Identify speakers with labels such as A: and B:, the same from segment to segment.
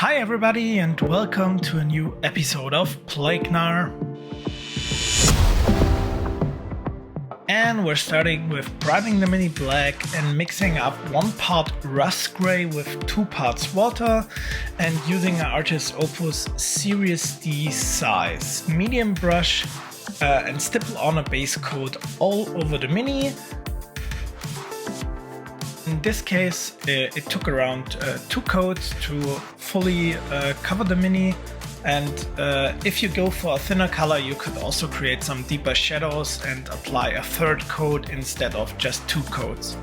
A: Hi everybody and welcome to a new episode of Plaguenarr. And we're starting with priming the mini black and mixing up 1 part Russ Grey with 2 parts water and using an Artis Opus Series D size medium brush and stipple on a base coat all over the mini. In this case, it took around 2 coats to fully cover the mini, and if you go for a thinner color, you could also create some deeper shadows and apply a 3rd coat instead of just 2 coats.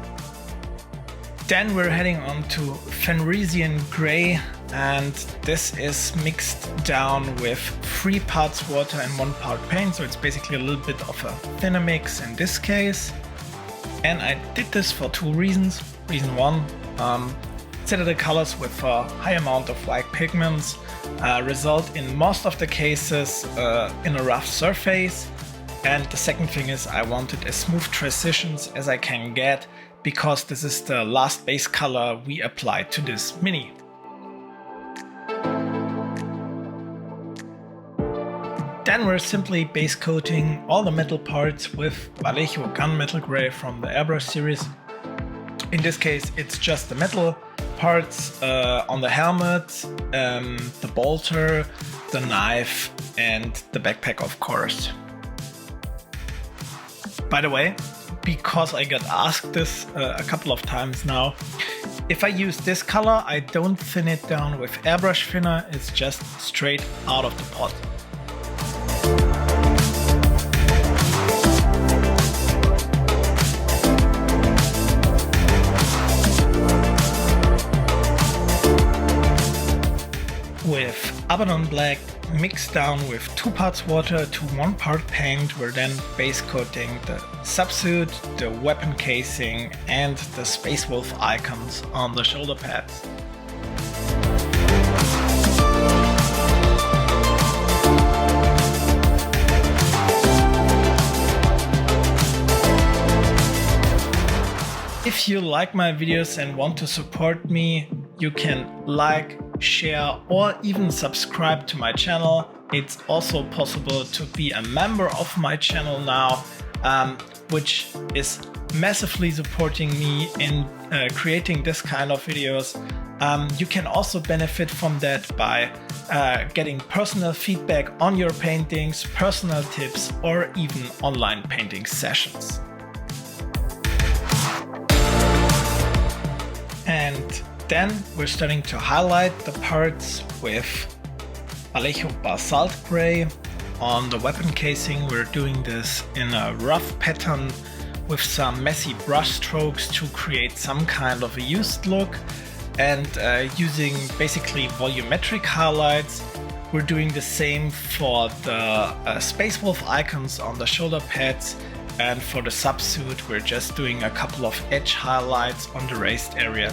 A: Then we're heading on to Fenrisian Grey, and this is mixed down with 3 parts water and 1 part paint, so it's basically a little bit of a thinner mix in this case. And I did this for 2 reasons. Reason 1, Citadel colors with a high amount of white pigments result in most of the cases in a rough surface. And the second thing is I wanted as smooth transitions as I can get, because this is the last base color we applied to this mini. Then we're simply base coating all the metal parts with Vallejo Gunmetal Grey from the Airbrush series. In this case, it's just the metal parts on the helmet, the bolter, the knife, and the backpack, of course. By the way, because I got asked this a couple of times now, if I use this color, I don't thin it down with airbrush thinner, it's just straight out of the pot. With Abaddon Black mixed down with 2 parts water to 1 part paint, we're then base coating the subsuit, the weapon casing, and the Space Wolf icons on the shoulder pads. If you like my videos and want to support me, you can like, share, or even subscribe to my channel. It's also possible to be a member of my channel now, which is massively supporting me in creating this kind of videos. You can also benefit from that by getting personal feedback on your paintings, personal tips, or even online painting sessions. And then we're starting to highlight the parts with Vallejo Basalt Grey. On the weapon casing, we're doing this in a rough pattern with some messy brush strokes to create some kind of a used look, and using basically volumetric highlights. We're doing the same for the Space Wolf icons on the shoulder pads, and for the subsuit we're just doing a couple of edge highlights on the raised area.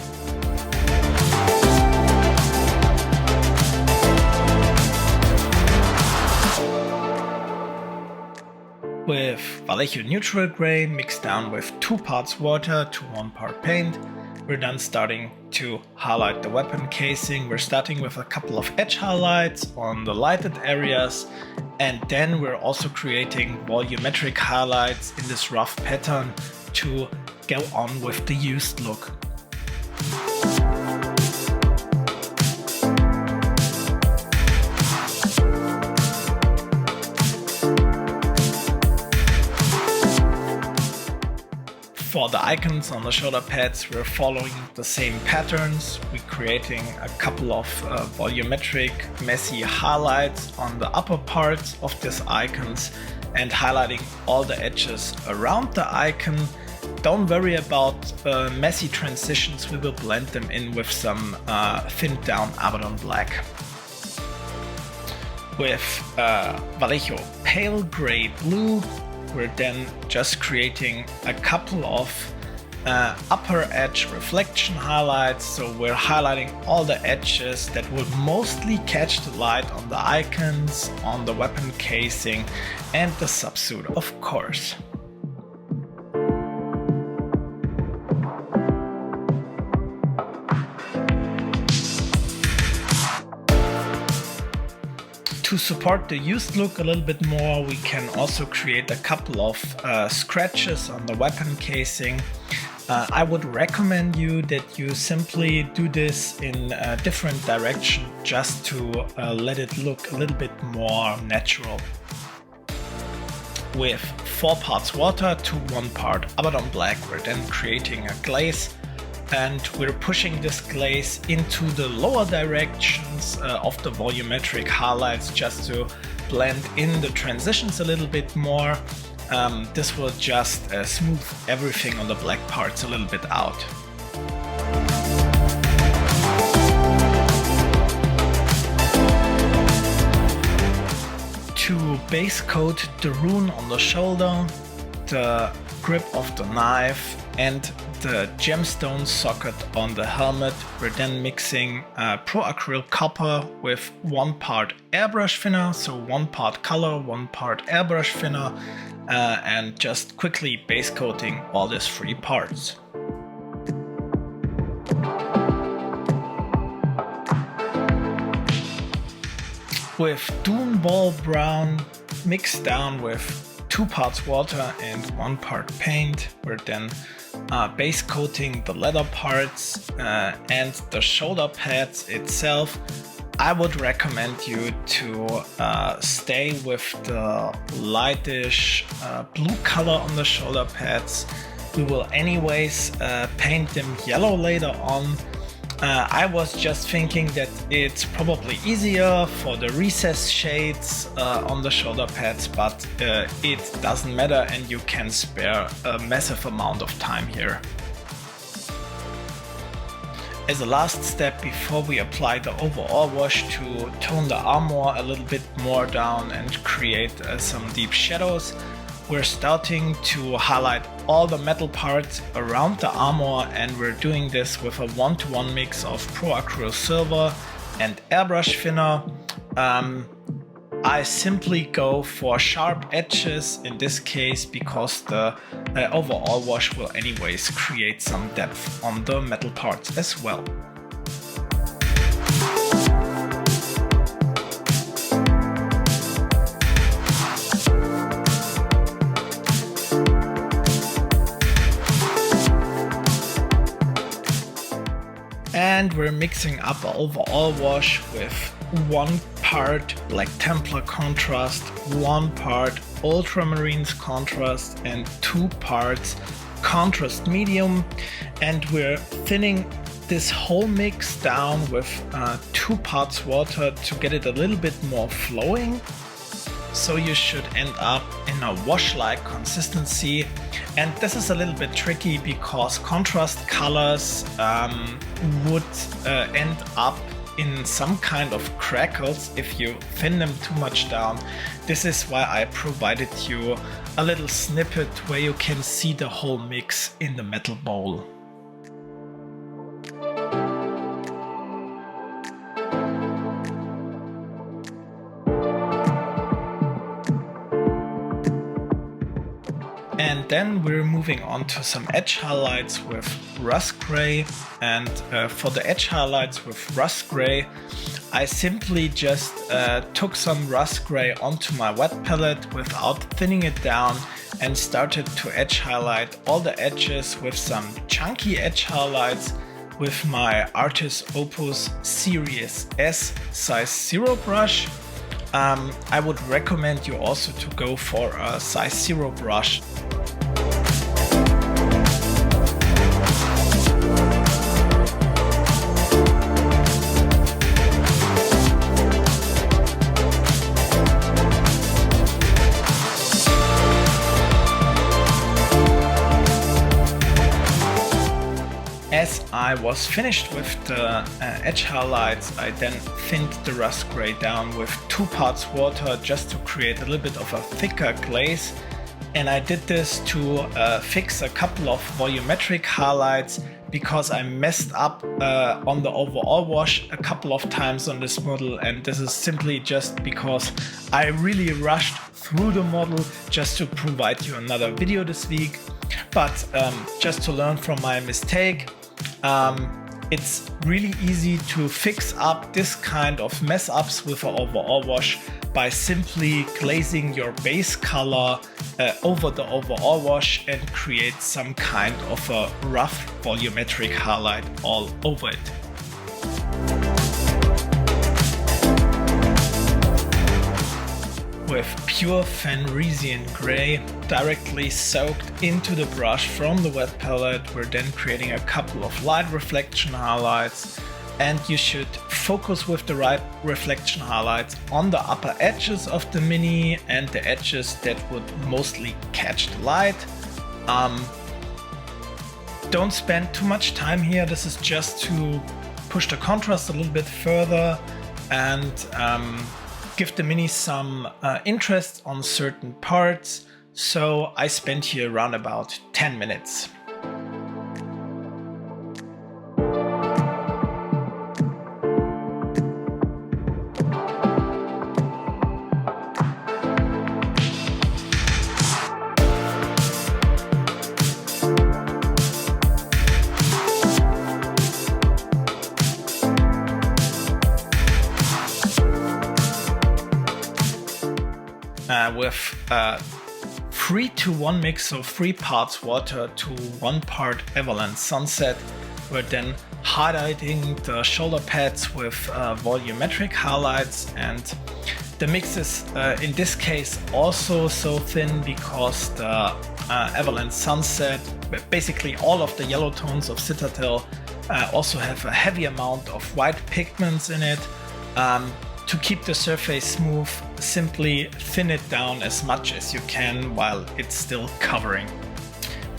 A: With Vallejo Neutral Grey mixed down with 2 parts water to 1 part paint, we're then starting to highlight the weapon casing. We're starting with a couple of edge highlights on the lighted areas, and then we're also creating volumetric highlights in this rough pattern to go on with the used look. For the icons on the shoulder pads, we're following the same patterns. We're creating a couple of volumetric, messy highlights on the upper parts of these icons and highlighting all the edges around the icon. Don't worry about messy transitions, we will blend them in with some thinned down Abaddon Black. With Vallejo Pale Grey Blue, we're then just creating a couple of upper edge reflection highlights. So we're highlighting all the edges that will mostly catch the light on the icons, on the weapon casing, and the subsuit, of course. To support the used look a little bit more, we can also create a couple of scratches on the weapon casing. I would recommend you that you simply do this in a different direction just to let it look a little bit more natural. With 4 parts water to 1 part Abaddon Black, we're then creating a glaze, and we're pushing this glaze into the lower directions of the volumetric highlights just to blend in the transitions a little bit more. This will just smooth everything on the black parts a little bit out. To base coat the rune on the shoulder, the grip of the knife and the gemstone socket on the helmet, we're then mixing Pro Acrylic Copper with 1 part airbrush thinner, so 1 part color, 1 part airbrush thinner, and just quickly base coating all these 3 parts. With Dune Ball Brown mixed down with 2 parts water and 1 part paint, we're then base coating the leather parts and the shoulder pads itself. I would recommend you to stay with the lightish blue color on the shoulder pads. We will anyways paint them yellow later on. I was just thinking that it's probably easier for the recessed shades on the shoulder pads, but it doesn't matter and you can spare a massive amount of time here. As a last step before we apply the overall wash to tone the armor a little bit more down and create some deep shadows, we're starting to highlight all the metal parts around the armor, and we're doing this with a 1-to-1 mix of Pro Acryl Silver and airbrush thinner. I simply go for sharp edges in this case because the overall wash will anyways create some depth on the metal parts as well. And we're mixing up an overall wash with 1 part Black Templar contrast, 1 part Ultramarines contrast and 2 parts contrast medium, and we're thinning this whole mix down with 2 parts water to get it a little bit more flowing. So you should end up in a wash-like consistency, and this is a little bit tricky because contrast colors would end up in some kind of crackles if you thin them too much down. This is why I provided you a little snippet where you can see the whole mix in the metal bowl. And then we're moving on to some edge highlights with Russ Grey, and for the edge highlights with Russ Grey, I simply just took some Russ Grey onto my wet palette without thinning it down and started to edge highlight all the edges with some chunky edge highlights with my Artis Opus Series S size 0 brush. I would recommend you also to go for a size 0 brush. As I was finished with the edge highlights, I then thinned the Russ Grey down with 2 parts water just to create a little bit of a thicker glaze. And I did this to fix a couple of volumetric highlights because I messed up on the overall wash a couple of times on this model, and this is simply just because I really rushed through the model just to provide you another video this week. But just to learn from my mistake, it's really easy to fix up this kind of mess ups with an overall wash by simply glazing your base color over the overall wash and create some kind of a rough volumetric highlight all over it. With pure Fenrisian Grey directly soaked into the brush from the wet palette, we're then creating a couple of light reflection highlights, and you should focus with the right reflection highlights on the upper edges of the mini and the edges that would mostly catch the light. Don't spend too much time here. This is just to push the contrast a little bit further and give the mini some interest on certain parts. So I spent here around about 10 minutes. With 3-to-1 mix, so 3 parts water to 1 part Avalanche Sunset, we're then highlighting the shoulder pads with volumetric highlights, and the mix is in this case also so thin because the Avalanche Sunset, basically all of the yellow tones of Citadel also have a heavy amount of white pigments in it. To keep the surface smooth, simply thin it down as much as you can while it's still covering.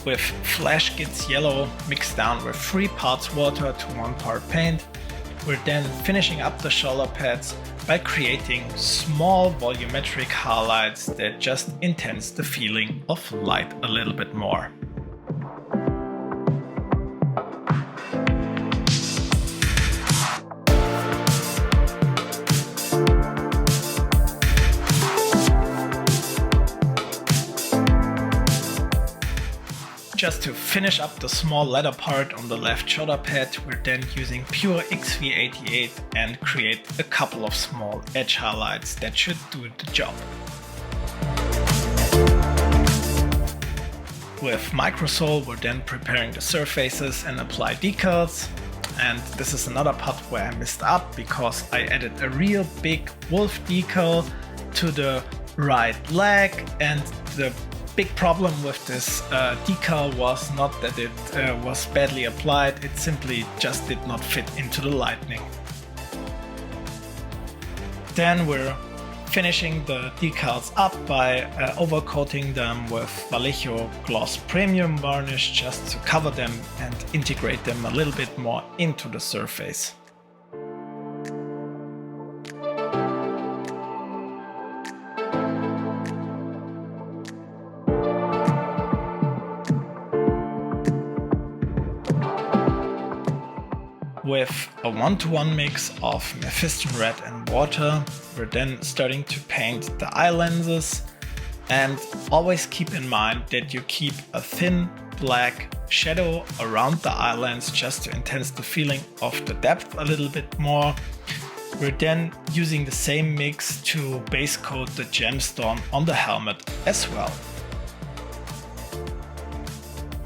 A: With Flash Gits Yellow mixed down with 3 parts water to 1 part paint, we're then finishing up the shoulder pads by creating small volumetric highlights that just intense the feeling of light a little bit more. Just to finish up the small ladder part on the left shoulder pad, we're then using pure XV88 and create a couple of small edge highlights that should do the job. With Microsol, we're then preparing the surfaces and apply decals. And this is another part where I messed up because I added a real big wolf decal to the right leg, and the big problem with this decal was not that it was badly applied, it simply just did not fit into the lighting. Then we're finishing the decals up by overcoating them with Vallejo Gloss Premium Varnish just to cover them and integrate them a little bit more into the surface. With a 1-to-1 mix of Fenrisian Red and Water, we're then starting to paint the eye lenses, and always keep in mind that you keep a thin black shadow around the eye lens just to enhance the feeling of the depth a little bit more. We're then using the same mix to base coat the gemstone on the helmet as well.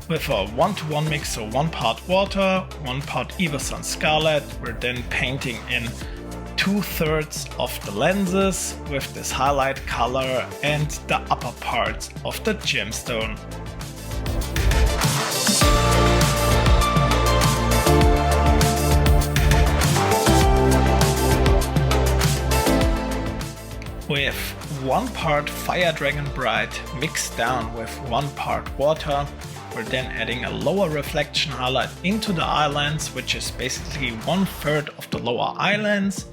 A: With a 1-to-1 mix, so 1 part water, 1 part Eversun Scarlet, we're then painting in 2/3 of the lenses with this highlight color and the upper parts of the gemstone. With 1 part Fire Dragon Bright mixed down with 1 part water, we're then adding a lower reflection highlight into the eye lens, which is basically 1/3 of the lower eye lens,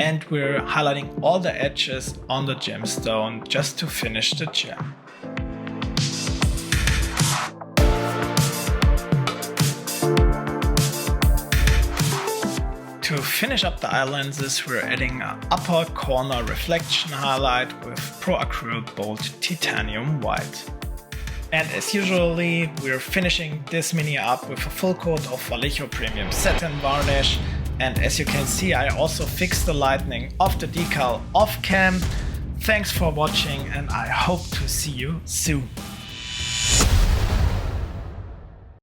A: and we're highlighting all the edges on the gemstone just to finish the gem. To finish up the eye lenses, we're adding an upper corner reflection highlight with Pro Acryl Bold Titanium White. And as usually, we're finishing this mini up with a full coat of Vallejo Premium Satin Varnish. And as you can see, I also fixed the lightning of the decal off cam. Thanks for watching, and I hope to see you soon.